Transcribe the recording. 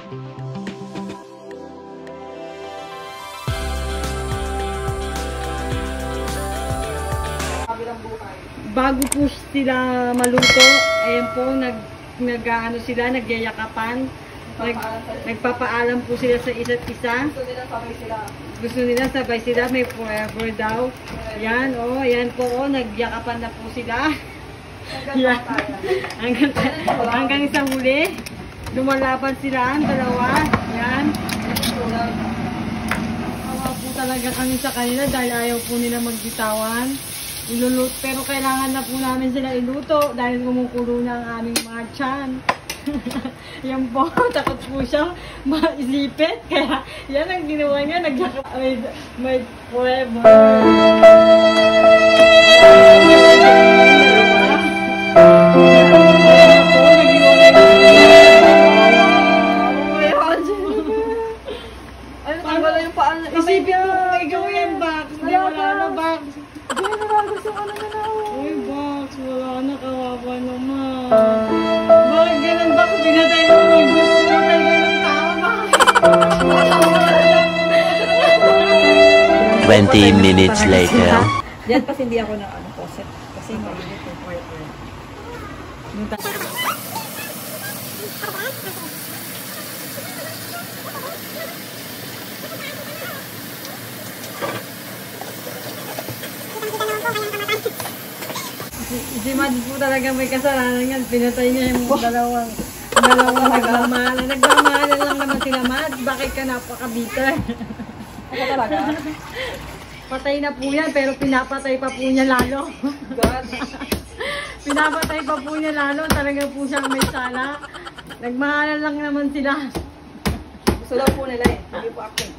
Bago po sila maluto, ayan po, nag-ano sila, nagyayakapan. Nagpapaalam po sila sa isa't isa. Gusto nila sabay sila, may forever daw. Yan, oh, yan po, oh, nagyakapan na po sila. Yan. Hanggang sa huli. Lumalaban sila, ang dalawa. Yan. Awa po talaga kami sa kanila dahil ayaw po nila magbitawan. Iluluto, pero kailangan na po namin sila iluto dahil kumukulo na ang aming mga tiyan. Yan po, takot po siyang maisipit. Kaya yan ang ginawa niya, may forever. Isipin mo kung ikaw yan, Bax. Hindi, wala na, Bax. Uy, Bax, wala na, kawawa naman. Bakit ganun, Bax? Pinatay mo mo, gusto mo tayo ng tao, Bax. 20 minutes later. Diyan kasi hindi ako na poset. Kasi malilit yung partner. Si Mad po talaga may kasalanan yan. Pinatay niya yung dalawang nagmamahalan. Nagmamahalan lang naman sila, Mad. Bakit ka napaka-bitter? Ako talaga? Patay na po yan, pero pinapatay pa po niya lalo. God. Pinapatay pa po niya lalo. Talaga po siyang may sala. Nagmahalan lang naman sila. Gusto daw po nila eh. Hindi po acting.